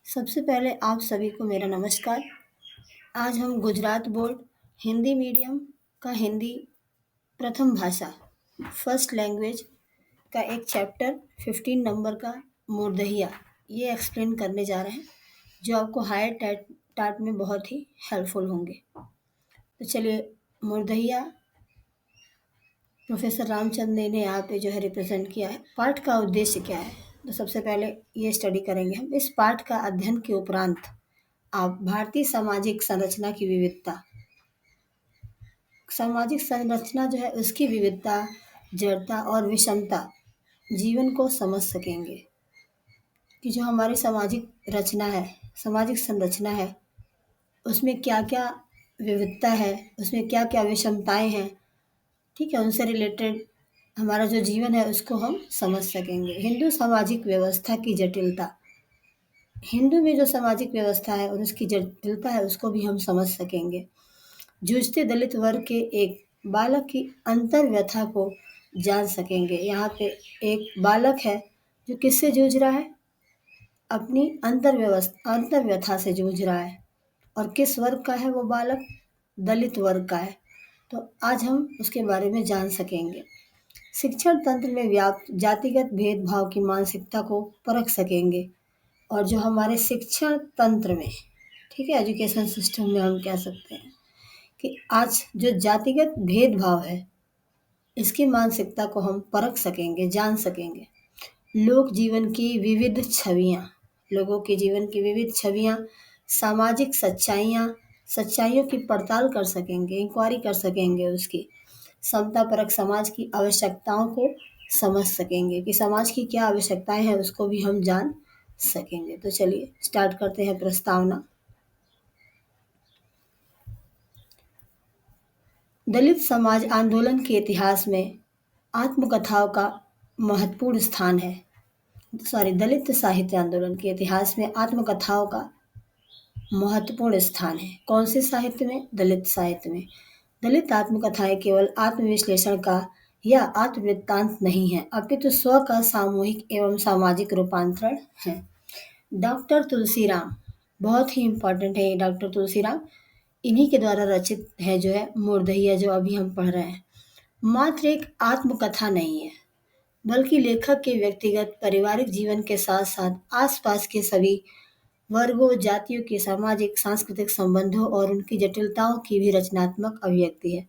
सबसे पहले आप सभी को मेरा नमस्कार। आज हम गुजरात बोर्ड हिंदी मीडियम का हिंदी प्रथम भाषा फर्स्ट लैंग्वेज का एक चैप्टर 15 नंबर का मुर्दहिया ये एक्सप्लेन करने जा रहे हैं, जो आपको हायर टाट टाट में बहुत ही हेल्पफुल होंगे। तो चलिए, मुर्दहिया प्रोफेसर रामचंद्र ने इन्हें यहाँ पे जो है रिप्रेजेंट किया है। पाठ का उद्देश्य क्या है? तो सबसे पहले ये स्टडी करेंगे हम। इस पाठ का अध्ययन के उपरांत आप भारतीय सामाजिक संरचना की विविधता, सामाजिक संरचना जो है उसकी विविधता, जड़ता और विषमता जीवन को समझ सकेंगे कि जो हमारी सामाजिक रचना है, सामाजिक संरचना है, उसमें क्या-क्या विविधता है, उसमें क्या-क्या विषमताएँ हैं, ठीक है? उनसे रिलेटेड हमारा जो जीवन है उसको हम समझ सकेंगे। हिंदू सामाजिक व्यवस्था की जटिलता, हिंदू में जो सामाजिक व्यवस्था है और उसकी जटिलता है उसको भी हम समझ सकेंगे। जूझते दलित वर्ग के एक बालक की अंतर्व्यथा को जान सकेंगे। यहाँ पे एक बालक है जो किससे जूझ रहा है? अपनी अंतर्व्यथा से जूझ रहा है। और किस वर्ग का है वो बालक? दलित वर्ग का है। तो आज हम उसके बारे में जान सकेंगे। शिक्षण तंत्र में व्याप्त जातिगत भेदभाव की मानसिकता को परख सकेंगे। और जो हमारे शिक्षण तंत्र में, ठीक है, एजुकेशन सिस्टम में हम कह सकते हैं कि आज जो जातिगत भेदभाव है, इसकी मानसिकता को हम परख सकेंगे, जान सकेंगे। लोक जीवन की विविध छवियाँ, लोगों के जीवन की विविध छवियाँ, सामाजिक सच्चाइयों की पड़ताल कर सकेंगे, इंक्वायरी कर सकेंगे उसकी। समतापरक समाज की आवश्यकताओं को समझ सकेंगे कि समाज की क्या आवश्यकताएँ हैं, उसको भी हम जान सकेंगे। तो चलिए स्टार्ट करते हैं प्रस्तावना। दलित समाज आंदोलन के इतिहास में आत्मकथाओं का महत्वपूर्ण स्थान है। दलित साहित्य आंदोलन के इतिहास में आत्मकथाओं का महत्वपूर्ण स्थान है। कौन से साहित्य में? दलित साहित्य में। दलित आत्मकथाएं केवल आत्मविश्लेषण का या आत्मवृत्तांत नहीं है, अपितु स्व का सामूहिक एवं सामाजिक रूपांतरण है। डॉक्टर तुलसीराम, बहुत ही इम्पोर्टेंट है ये डॉक्टर तुलसीराम, इन्हीं के द्वारा रचित है जो है मुर्दहिया, जो अभी हम पढ़ रहे हैं। मात्र एक आत्मकथा नहीं है, बल्कि लेखक के व्यक्तिगत पारिवारिक जीवन के साथ साथ आसपास के सभी वर्गों, जातियों के सामाजिक सांस्कृतिक संबंधों और उनकी जटिलताओं की भी रचनात्मक अभिव्यक्ति है।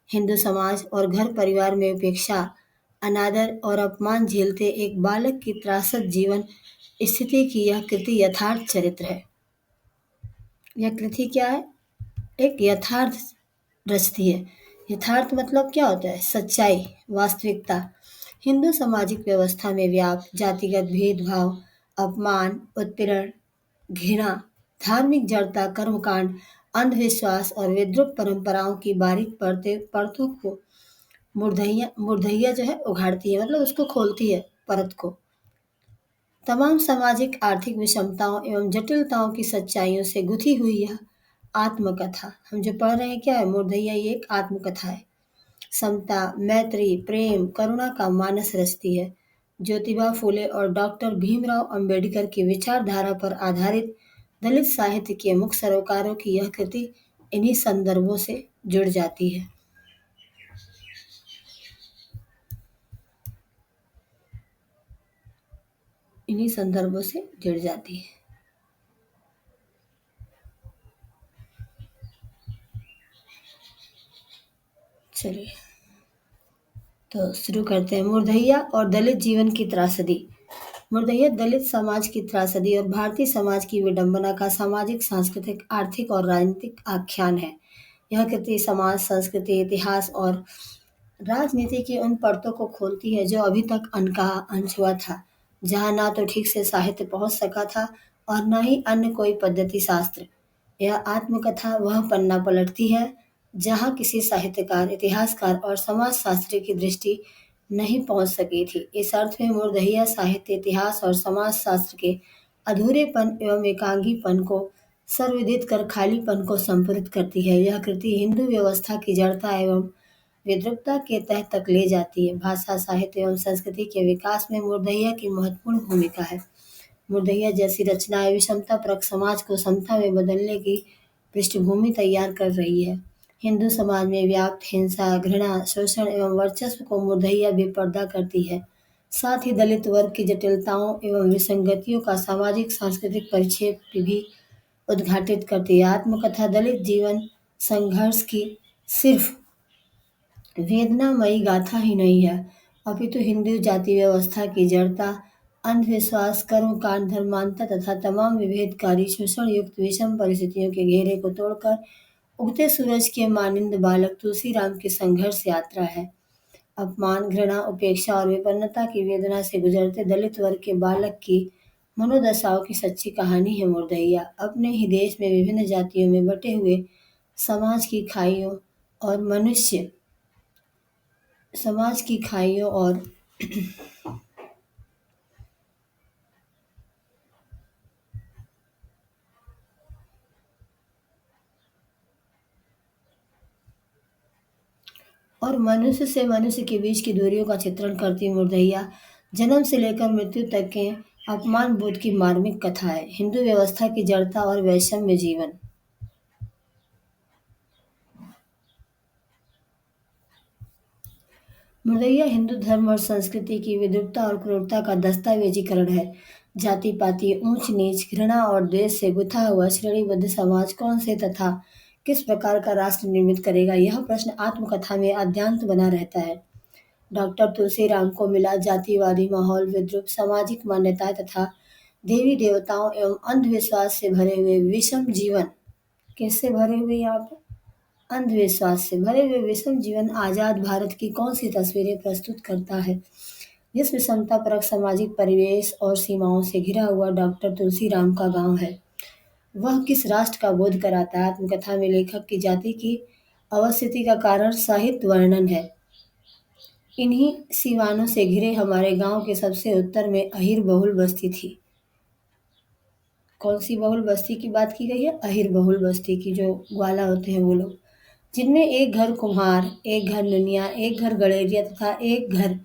हिंदू समाज और घर परिवार में उपेक्षा, अनादर और अपमान झेलते एक बालक की त्रासद जीवन स्थिति की यह कृति यथार्थ चरित्र है। यह कृति क्या है? एक यथार्थ रचती है। यथार्थ मतलब क्या होता है? सच्चाई, वास्तविकता। हिंदू सामाजिक व्यवस्था में व्याप्त जातिगत भेदभाव, अपमान, उत्पीड़न, घृणा, धार्मिक जड़ता, कर्मकांड, अंधविश्वास और विद्रूप परंपराओं की बारीक परतों को मुर्दहिया जो है उघाड़ती है, मतलब उसको खोलती है परत को। तमाम सामाजिक आर्थिक विषमताओं एवं जटिलताओं की सच्चाइयों से गुथी हुई यह आत्मकथा, हम जो पढ़ रहे हैं क्या है? मुर्दहिया ये एक आत्मकथा है। समता, मैत्री, प्रेम, करुणा का मानस रचती है। ज्योतिबा फूले और डॉक्टर भीमराव अंबेडकर की विचारधारा पर आधारित दलित साहित्य के मुख्य सरोकारों की यह कृति इन्हीं संदर्भों से जुड़ जाती है। इन्हीं संदर्भों से जुड़ जाती है। चलिए तो शुरू करते हैं। मुर्दहिया और दलित जीवन की त्रासदी। मुर्दहिया दलित समाज की त्रासदी और भारतीय समाज की विडंबना का सामाजिक, सांस्कृतिक, आर्थिक और राजनीतिक आख्यान है। यह कृति समाज, संस्कृति, इतिहास और राजनीति की उन परतों को खोलती है जो अभी तक अनकहा, अनछुआ था, जहाँ ना तो ठीक से साहित्य पहुँच सका था और न ही अन्य कोई पद्धति शास्त्र। यह आत्मकथा वह पन्ना पलटती है जहाँ किसी साहित्यकार, इतिहासकार और समाजशास्त्री की दृष्टि नहीं पहुँच सकी थी। इस अर्थ में मुर्दहिया साहित्य, इतिहास और समाजशास्त्र के अधूरेपन एवं एकांगीपन को संविदित कर खालीपन को संपूरित करती है। यह कृति हिंदू व्यवस्था की जड़ता एवं विद्रुपता के तह तक ले जाती है। भाषा, साहित्य एवं संस्कृति के विकास में मुर्दहिया की महत्वपूर्ण भूमिका है। मुर्दैया जैसी रचनाएं विषमता परक समाज को समता में बदलने की पृष्ठभूमि तैयार कर रही है। हिंदू समाज में व्याप्त हिंसा, घृणा, शोषण एवं वर्चस्व को मुर्दैया बेपर्दा करती है। साथ ही दलित वर्ग की जटिलताओं एवं विसंगतियों का सामाजिक सांस्कृतिक परिक्षेप भी उद्घाटित करती है। आत्मकथा दलित जीवन संघर्ष की सिर्फ वेदनामयी गाथा ही नहीं है, अपितु हिंदू जाति व्यवस्था की जड़ता, अंधविश्वास, कर्म कांड, धर्मांतर तथा तमाम विभेदकारी शोषण युक्त विषम परिस्थितियों के घेरे को तोड़कर उगते सूरज के मानिंद बालक तुलसीराम की संघर्ष यात्रा है। अपमान, घृणा, उपेक्षा और विपन्नता की वेदना से गुजरते दलित वर्ग के बालक की मनोदशाओं की सच्ची कहानी है मुर्दैया। अपने ही देश में विभिन्न जातियों में बटे हुए समाज की खाइयों और मनुष्य समाज की खाइयों और मनुष्य से मनुष्य के बीच की दूरियों का चित्रण करती मुर्दैया जन्म से लेकर मृत्यु तक के अपमान बोध की मार्मिक कथा है। हिंदू व्यवस्था की जड़ता और वैषम्य जीवन। मुरैया हिंदू धर्म और संस्कृति की विद्वता और क्रूरता का दस्तावेजीकरण है। जाति पाति, ऊंच नीच, घृणा और द्वेष से गुथा हुआ श्रेणीबद्ध समाज कौन से तथा किस प्रकार का राष्ट्र निर्मित करेगा, यह प्रश्न आत्मकथा में अद्यांत बना रहता है। डॉक्टर तुलसीराम को मिला जातिवादी माहौल, विद्रूप सामाजिक मान्यताएं तथा देवी देवताओं एवं अंधविश्वास से भरे हुए विषम जीवन। किससे भरे हुए यहाँ पे? अंधविश्वास से भरे हुए विषम जीवन आजाद भारत की कौन सी तस्वीरें प्रस्तुत करता है? जिस विषमतापरक सामाजिक परिवेश और सीमाओं से घिरा हुआ डॉक्टर तुलसीराम का गांव है, वह किस राष्ट्र का बोध कराता है? आत्मकथा में लेखक की जाति की अवस्थिति का कारण साहित्य वर्णन है। इन्हीं सीवानों से घिरे हमारे गांव के सबसे उत्तर में अहिर बहुल बस्ती थी। कौन सी बहुल बस्ती की बात की गई है? अहिर बहुल बस्ती की, जो ग्वाला होते हैं वो लोग, जिनमें एक घर कुम्हार, एक घर ननिया, एक घर गड़ेरिया तथा एक घर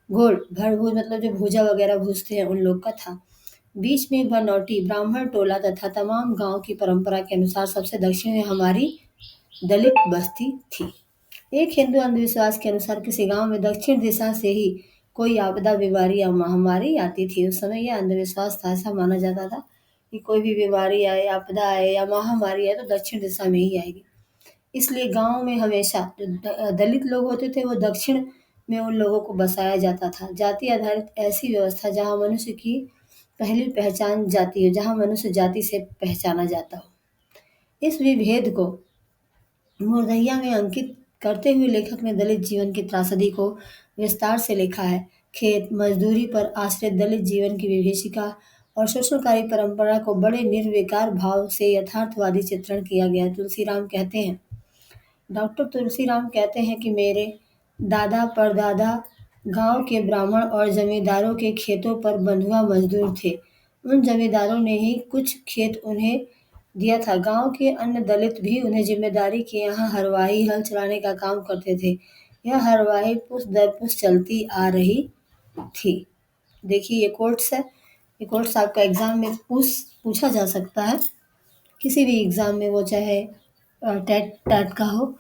गोल भड़भूत मतलब जो भूजा वगैरह भूजते हैं उन लोग का था। बीच में बनौटी ब्राह्मण टोला तथा तमाम गांव की परंपरा के अनुसार सबसे दक्षिण में हमारी दलित बस्ती थी। एक हिंदू अंधविश्वास के अनुसार किसी गांव में दक्षिण दिशा से ही कोई आपदा, बीमारी या महामारी आती थी। उस समय यह अंधविश्वास था, ऐसा माना जाता था कि कोई भी बीमारी आए, आपदा आए या महामारी आए तो दक्षिण दिशा में ही आएगी। इसलिए गाँव में हमेशा जो दलित लोग होते थे वो दक्षिण में उन लोगों को बसाया जाता था। जाति आधारित ऐसी व्यवस्था जहाँ मनुष्य की पहली पहचान जाति हो, जहाँ मनुष्य जाति से पहचाना जाता हो। इस विभेद को मुर्दैया में अंकित करते हुए लेखक ने दलित जीवन की त्रासदी को विस्तार से लिखा है। खेत मजदूरी पर आश्रित दलित जीवन की विभीषिका और शोषणकारी परंपरा को बड़े निर्विकार भाव से यथार्थवादी चित्रण किया गया है। तुलसीराम कहते हैं डॉक्टर तुलसीराम कहते हैं कि मेरे दादा परदादा गांव के ब्राह्मण और जमींदारों के खेतों पर बंधुआ मजदूर थे। उन जमींदारों ने ही कुछ खेत उन्हें दिया था। गांव के अन्य दलित भी उन्हें जिम्मेदारी के यहाँ हरवाही हल चलाने का काम करते थे। यह हरवाही पुष्ट दर पुष्ट चलती आ रही थी। देखिए ये कोट्स है, ये कोट्स आपका एग्जाम में पूछा जा सकता है, किसी भी एग्जाम में, वो चाहे टेट टैट का हो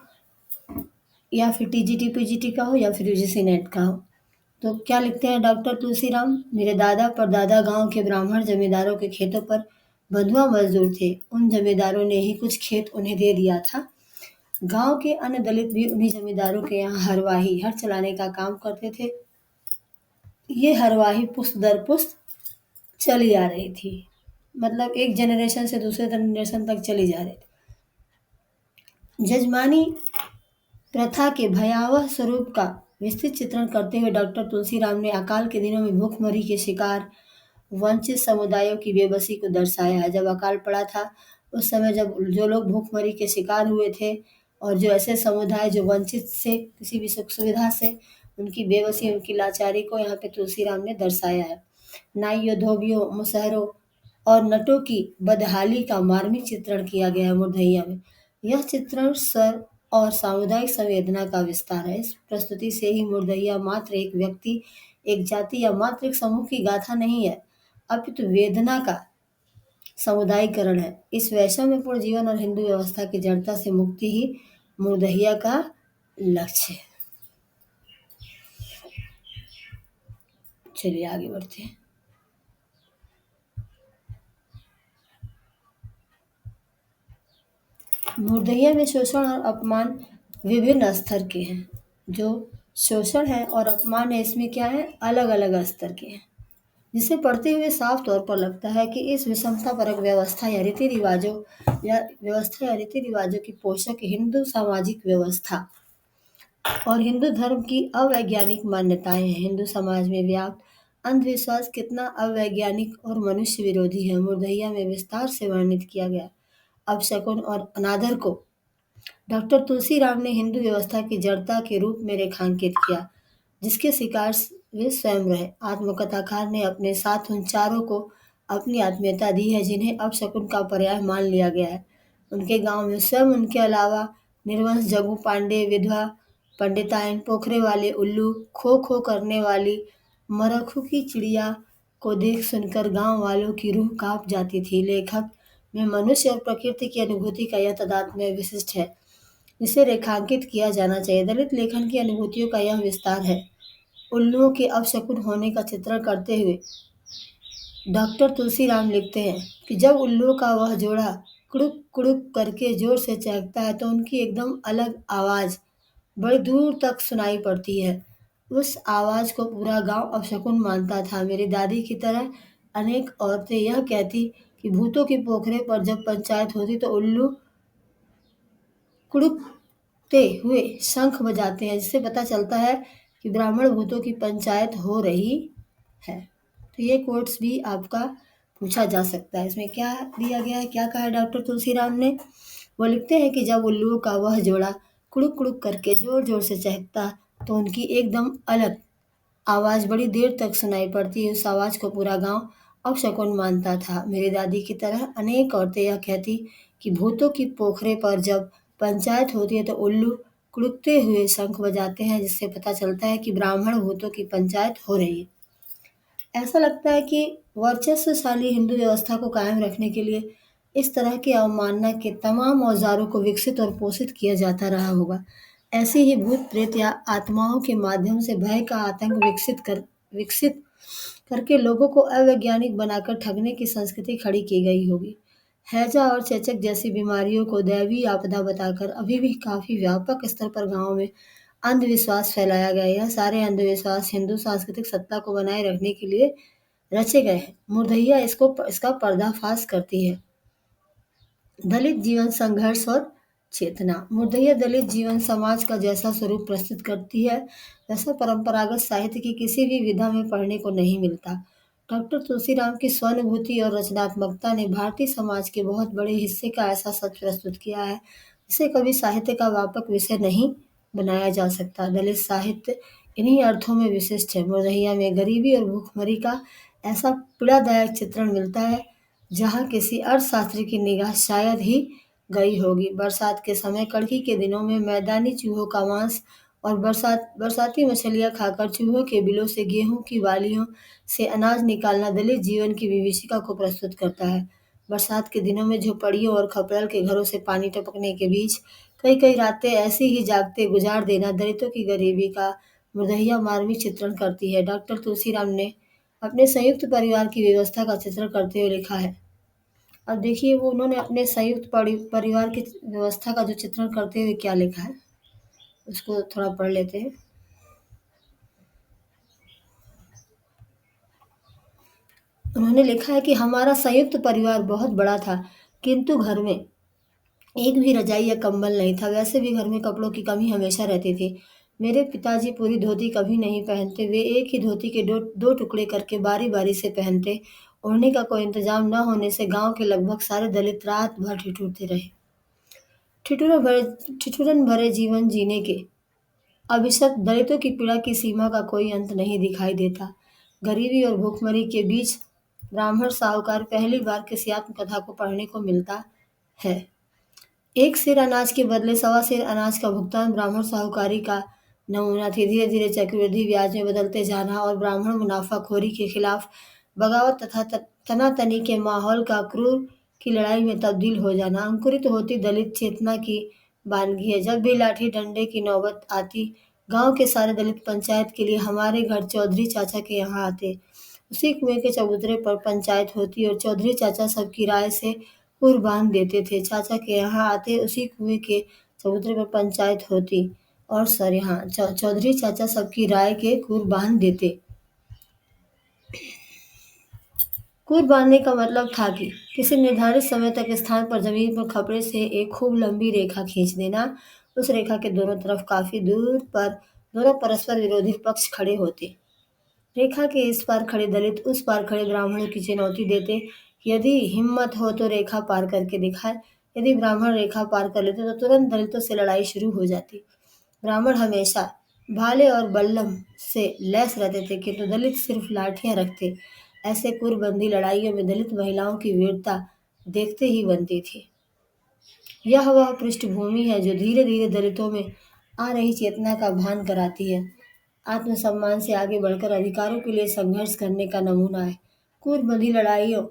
या फिर टीजीटी पीजीटी का हो या फिर यूजीसी नेट का हो। तो क्या लिखते हैं डॉक्टर तुलसीराम? मेरे दादा परदादा गांव के ब्राह्मण जमींदारों के खेतों पर बंधुआ मजदूर थे। उन जमींदारों ने ही कुछ खेत उन्हें दे दिया था। गांव के अन्य दलित भी उन्हीं जमींदारों के यहाँ हरवाही हर चलाने का काम करते थे। ये हरवाही पुश्त दर पुश्त चली आ रही थी, मतलब एक जनरेशन से दूसरे जनरेशन तक चली जा रही थी। जजमानी प्रथा के भयावह स्वरूप का विस्तृत चित्रण करते हुए डॉक्टर तुलसीराम ने अकाल के दिनों में भूखमरी के शिकार वंचित समुदायों की बेबसी को दर्शाया है। जब अकाल पड़ा था उस समय जब जो लोग भूखमरी के शिकार हुए थे और जो ऐसे समुदाय जो वंचित से किसी भी सुख सुविधा से, उनकी बेबसी उनकी लाचारी को यहाँ पे तुलसीराम ने दर्शाया है। नाइयों, धोबियों, मुसहरों और नटों की बदहाली का मार्मिक चित्रण किया गया है मुर्दैया में। यह चित्रण स्वर और सामुदायिक संवेदना का विस्तार है। इस प्रस्तुति से ही मुर्दैया मात्र एक व्यक्ति, एक जाति या मात्र एक समूह की गाथा नहीं है, अपितु वेदना का समुदायीकरण है। इस वैषम्यपूर्ण जीवन और हिंदू व्यवस्था की जड़ता से मुक्ति ही मुर्दहिया का लक्ष्य है। चलिए आगे बढ़ते हैं। मुर्दहिया में शोषण और अपमान विभिन्न स्तर के हैं। जो शोषण है और अपमान है, इसमें क्या है, अलग अलग स्तर के हैं, जिसे पढ़ते हुए साफ तौर पर लगता है कि इस विषमता परक व्यवस्था या रीति रिवाजों की पोषक हिंदू सामाजिक व्यवस्था और हिंदू धर्म की अवैज्ञानिक मान्यताएं हैं। हिंदू समाज में व्याप्त अंधविश्वास कितना अवैज्ञानिक और मनुष्य विरोधी है, मुर्दहिया में विस्तार से वर्णित किया गया। अपशकुन और अनादर को डॉक्टर तुलसीराम ने हिंदू व्यवस्था की जड़ता के रूप में रेखांकित किया, जिसके शिकार वे स्वयं रहे। आत्मकथाकार ने अपने साथ उन चारों को अपनी आत्मीयता दी है जिन्हें अपशकुन का पर्याय मान लिया गया है। उनके गांव में स्वयं उनके अलावा निर्वंश जगू पांडे, विधवा पंडिताइन, पोखरे वाले उल्लू, खो खो करने वाली मरखू की चिड़िया को देख सुनकर गांव वालों की रूह कांप जाती थी। लेखक में मनुष्य और प्रकृति की अनुभूति का यह तादात्म्य विशिष्ट है, जिसे रेखांकित किया जाना चाहिए। दलित लेखन की अनुभूतियों का यह विस्तार है। उल्लुओं के अपशकुन होने का चित्रण करते हुए डॉक्टर तुलसीराम लिखते हैं कि जब उल्लुओं का वह जोड़ा कुड़ुक कुड़ुक करके जोर से चहकता है तो उनकी एकदम अलग आवाज बड़ी दूर तक सुनाई पड़ती है। उस आवाज को पूरा गांव अपशकुन मानता था। मेरी दादी की तरह अनेक औरतें यह कहती कि भूतों की पोखरे पर जब पंचायत होती तो उल्लू कुड़ुकते हुए शंख बजाते हैं, जिससे पता चलता है कि ब्राह्मण भूतों की पंचायत हो रही है। तो ये कोट्स भी आपका पूछा जा सकता है। इसमें क्या दिया गया है, क्या कहा है डॉक्टर तुलसीराम ने? वो लिखते हैं कि जब उल्लुओं का वह जोड़ा कुड़ुक कुड़ुक करके जोर जोर से चहकता तो उनकी एकदम अलग आवाज बड़ी देर तक सुनाई पड़ती। उस आवाज को पूरा गांव अपशकुन मानता था। मेरी दादी की तरह अनेक औरतें यह कहती कि भूतों की पोखरे पर जब पंचायत होती है तो उल्लू कुड़ुकते हुए शंख बजाते हैं, जिससे पता चलता है कि ब्राह्मण भूतों की पंचायत हो रही है। ऐसा लगता है कि वर्चस्वशाली हिंदू व्यवस्था को कायम रखने के लिए इस तरह की अवमानना के तमाम औजारों को विकसित और पोषित किया जाता रहा होगा। ऐसे ही भूत प्रेत या आत्माओं के माध्यम से भय का आतंक विकसित करके लोगों को अवैज्ञानिक बनाकर ठगने की संस्कृति खड़ी की गई होगी। हैजा और चेचक जैसी बीमारियों को दैवीय आपदा बताकर अभी भी काफी व्यापक स्तर पर गांवों में अंधविश्वास फैलाया गया। यह सारे अंधविश्वास हिंदू सांस्कृतिक सत्ता को बनाए रखने के लिए रचे गए हैं। मुर्दहिया इसका पर्दाफाश करती है। दलित जीवन संघर्ष और चेतना। मुर्दहिया दलित जीवन समाज का जैसा स्वरूप प्रस्तुत करती है वैसा परंपरागत साहित्य की किसी भी विधा में पढ़ने को नहीं मिलता। डॉक्टर तुलसीराम की स्वानुभूति और रचनात्मकता ने भारतीय समाज के बहुत बड़े हिस्से का ऐसा सच प्रस्तुत किया है जिसे कभी साहित्य का व्यापक विषय नहीं बनाया जा सकता। दलित साहित्य इन्हीं अर्थों में विशिष्ट है। मुर्दहिया में गरीबी और भूखमरी का ऐसा पीड़ादायक चित्रण मिलता है जहाँ किसी अर्थशास्त्री की निगाह शायद ही गई होगी। बरसात के समय कड़की के दिनों में मैदानी चूहों का मांस और बरसाती मछलियाँ खाकर चूहों के बिलों से गेहूं की बालियों से अनाज निकालना दलित जीवन की विभीषिका को प्रस्तुत करता है। बरसात के दिनों में झोपड़ियों और खपड़ल के घरों से पानी टपकने के बीच कई कई रातें ऐसे ही जागते गुजार देना दलितों की गरीबी का मुर्दहिया मार्मिक चित्रण करती है। डॉक्टर तुलसीराम ने अपने संयुक्त परिवार की व्यवस्था का चित्रण करते हुए लिखा है। अब देखिए वो उन्होंने अपने संयुक्त परिवार की व्यवस्था का जो चित्रण करते हुए क्या लिखा है, उसको थोड़ा पढ़ लेते हैं। उन्होंने लिखा है कि हमारा संयुक्त परिवार बहुत बड़ा था, किंतु घर में एक भी रजाई या कंबल नहीं था। वैसे भी घर में कपड़ों की कमी हमेशा रहती थी। मेरे पिताजी पूरी धोती कभी नहीं पहनते। वे एक ही धोती के दो दो टुकड़े करके बारी बारी से पहनते। ओढ़ने का कोई इंतजाम न होने से गांव के लगभग सारे दलित रात भर ठिठुरते रहे। ठिठुरन भरे जीवन जीने के अभिशप्त दलितों की पीड़ा की सीमा का कोई अंत नहीं दिखाई देता। गरीबी और भूखमरी के बीच ब्राह्मण साहूकार पहली बार किसी आत्मकथा को पढ़ने को मिलता है। एक सेर अनाज के बदले सवा सेर अनाज का भुगतान ब्राह्मण साहूकारी का नमूना थी। धीरे धीरे चक्रवृद्धि ब्याज में बदलते जाना और ब्राह्मण मुनाफाखोरी के खिलाफ बगावत तथा तनातनी के माहौल का क्रूर की लड़ाई में तब्दील हो जाना अंकुरित होती दलित चेतना की वानगी है। जब भी लाठी डंडे की नौबत आती, गांव के सारे दलित पंचायत के लिए हमारे घर चौधरी चाचा के यहाँ आते। उसी कुएं के चबूतरे पर पंचायत होती और चौधरी चाचा सबकी राय से कुर बांध देते थे। चाचा के यहाँ आते, उसी कुएं के चबूतरे पर पंचायत होती और सर यहाँ चौधरी चाचा सबकी राय के कुर बांध देते। कुर बांधने का मतलब था कि किसी निर्धारित समय तक स्थान पर जमीन पर खपड़े से एक खूब लंबी रेखा खींच देना। उस रेखा के दोनों तरफ काफी दूर पर दोनों परस्पर विरोधी पक्ष खड़े होते। रेखा के इस पार खड़े दलित उस पार खड़े ब्राह्मणों की चुनौती देते। यदि हिम्मत हो तो रेखा पार करके दिखाए। यदि ब्राह्मण रेखा पार कर लेते तो तुरंत दलितों से लड़ाई शुरू हो जाती। ब्राह्मण हमेशा भाले और बल्लम से लैस रहते थे, किंतु दलित सिर्फ लाठियां रखते। ऐसे कुरबंदी लड़ाइयों में दलित महिलाओं की वीरता देखते ही बनती थी। यह वह पृष्ठभूमि है जो धीरे धीरे दलितों में आ रही चेतना का भान कराती है। आत्मसम्मान से आगे बढ़कर अधिकारों के लिए संघर्ष करने का नमूना है। कुरबंदी लड़ाइयों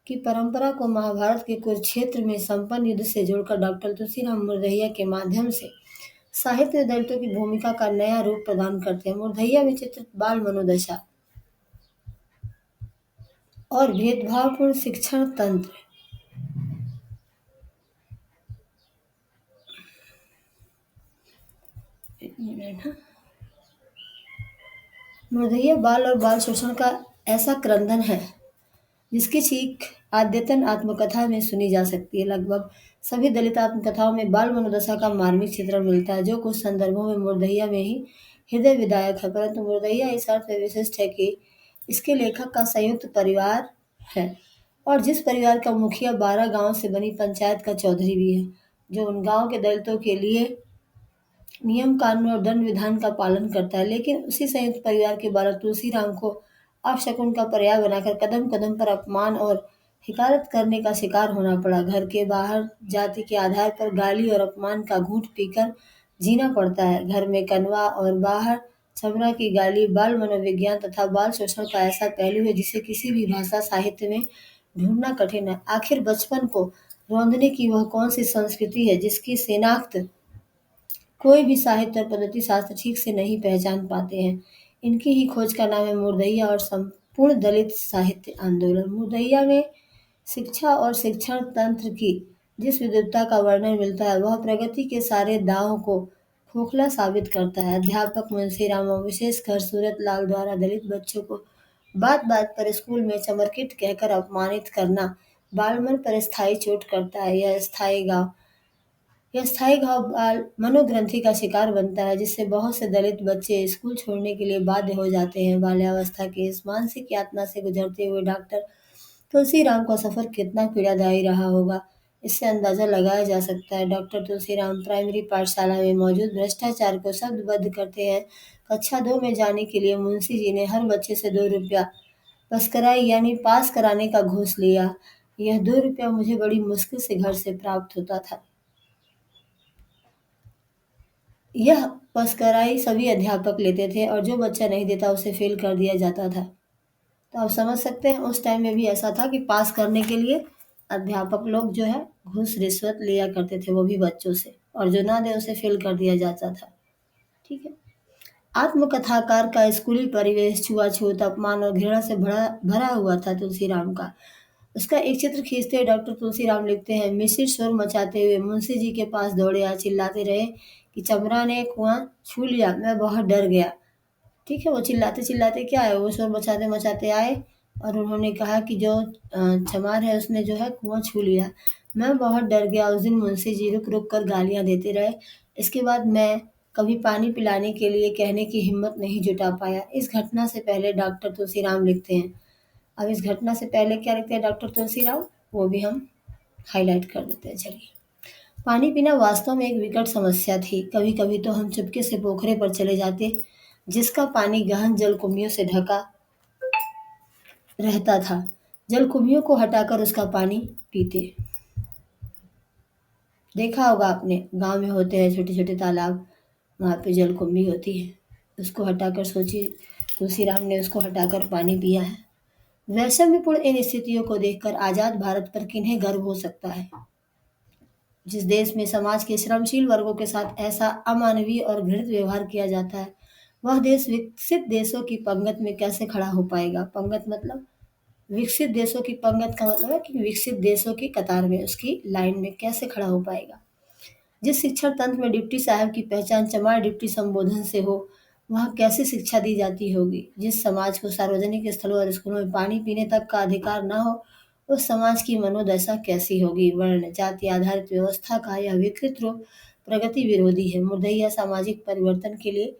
की परंपरा को महाभारत के कुरुक्षेत्र में संपन्न युद्ध से जोड़कर डॉक्टर तुलसीराम मुर्दहिया के माध्यम से साहित्य में दलितों की भूमिका का नया रूप प्रदान करते हैं। मुर्दहिया में चित्रित बाल मनोदशा और भेदभावपूर्ण शिक्षण तंत्र एक मिनट, हाँ। मुर्दहिया बाल और बाल शोषण का ऐसा क्रंदन है जिसकी चीख आद्यतन आत्मकथा में सुनी जा सकती है। लगभग सभी दलित आत्मकथाओं में बाल मनोदशा का मार्मिक चित्रण मिलता है, जो कुछ संदर्भों में मुर्दहिया में ही हृदय विदायक है। परंतु मुर्दहिया इस अर्थ में विशिष्ट है कि इसके लेखक का संयुक्त परिवार है और जिस परिवार का मुखिया 12 गांव से बनी पंचायत का चौधरी भी है, जो उन गांव के दलितों के लिए नियम कानून और दंड विधान का पालन करता है। लेकिन उसी संयुक्त परिवार के बालक तुलसीराम को अपशकुन का पर्याय बनाकर कदम कदम पर अपमान और हिकारत करने का शिकार होना पड़ा। घर के बाहर जाति के आधार पर गाली और अपमान का घूंट पीकर जीना पड़ता है। घर में कनवा और बाहर छबरा की गाली बाल मनोविज्ञान तथा बाल शोषण का ऐसा पहलू है जिसे किसी भी भाषा साहित्य में ढूंढना कठिन है। आखिर बचपन को रौंदने की वह कौन सी संस्कृति है जिसकी शिनाख्त कोई भी साहित्य और पद्धति शास्त्र ठीक से नहीं पहचान पाते हैं। इनकी ही खोज का नाम है मुर्दहिया और संपूर्ण दलित साहित्य आंदोलन। मुर्दहिया में शिक्षा और शिक्षण तंत्र की जिस विद्वत्ता का वर्णन मिलता है, वह प्रगति के सारे दावों को खोखला साबित करता है। अध्यापक मुंशीराम और विशेषकर सूरत लाल द्वारा दलित बच्चों को बात बात पर स्कूल में चमरकिट कहकर अपमानित करना बालमन पर स्थायी चोट करता है। यह स्थायी घाव बाल मनोग्रंथि का शिकार बनता है, जिससे बहुत से दलित बच्चे स्कूल छोड़ने के लिए बाध्य हो जाते हैं। बाल्यावस्था की इस मानसिक यातना से गुजरते हुए डॉक्टर तुलसीराम का सफर कितना पीड़ादायी रहा होगा, इससे अंदाजा लगाया जा सकता है। डॉक्टर तुलसीराम प्राइमरी पाठशाला में मौजूद भ्रष्टाचार को शब्दबद्ध करते हैं। कक्षा 2 में जाने के लिए मुंशी जी ने हर बच्चे से 2 रुपया पस्कराई यानी पास कराने का घूस लिया। यह 2 रुपया मुझे बड़ी मुश्किल से घर से प्राप्त होता था। यह पस्कराई सभी अध्यापक लेते थे और जो बच्चा नहीं देता उसे फेल कर दिया जाता था। तो आप समझ सकते हैं उस टाइम में भी ऐसा था कि पास करने के लिए अध्यापक लोग जो है घूस रिश्वत लिया करते थे, वो भी बच्चों से, और जो ना दे उसे फेल कर दिया जाता था। ठीक है। आत्मकथाकार का स्कूली परिवेश छुआछूत अपमान और घृणा से भरा भरा हुआ था तुलसीराम का। उसका एक चित्र खींचते हुए डॉक्टर तुलसीराम लिखते हैं, मिश्रित शोर मचाते हुए मुंशी जी के पास दौड़े आ चिल्लाते रहे कि चमरा ने कुआं छू लिया। मैं बहुत डर गया। ठीक है, वो चिल्लाते चिल्लाते क्या है, वो शोर मचाते मचाते आए और उन्होंने कहा कि जो चमार है उसने जो है कुआं छू लिया। मैं बहुत डर गया। उस दिन मुंशी जी रुक रुक कर गालियां देते रहे। इसके बाद मैं कभी पानी पिलाने के लिए कहने की हिम्मत नहीं जुटा पाया। इस घटना से पहले डॉक्टर तुलसीराम लिखते हैं। अब इस घटना से पहले क्या लिखते हैं डॉक्टर तुलसीराम, वो भी हम हाईलाइट कर देते हैं। चलिए, पानी पीना वास्तव में एक विकट समस्या थी। कभी कभी तो हम चुपके से पोखरे पर चले जाते, जिसका पानी गहन जलकुंभियों से ढका रहता था। जलकुंभियों को हटाकर उसका पानी पीते। देखा होगा आपने, गांव में होते हैं छोटे छोटे तालाब, वहाँ पे जलकुंभी होती है, उसको हटाकर सोचिए तुलसीराम ने उसको हटाकर पानी पिया है। वैषम्यपूर्ण इन स्थितियों को देखकर आजाद भारत पर किन्हें गर्व हो सकता है। जिस देश में समाज के श्रमशील वर्गों के साथ ऐसा अमानवीय और घृणित व्यवहार किया जाता है, वह देश विकसित देशों की पंगत में कैसे खड़ा हो पाएगा। पंगत मतलब विकसित देशों की पंगत का मतलब है कि विकसित देशों की कतार में, उसकी लाइन में कैसे खड़ा हो पाएगा। जिस शिक्षण तंत्र में डिप्टी साहब की पहचान चमार डिप्टी संबोधन से हो, वहाँ कैसे शिक्षा दी जाती होगी। जिस समाज को सार्वजनिक स्थलों और स्कूलों में पानी पीने तक का अधिकार न हो, उस समाज की मनोदशा कैसी होगी। वर्ण जाति आधारित व्यवस्था का यह विकृत रूप प्रगति विरोधी है। मुर्दइया सामाजिक परिवर्तन के लिए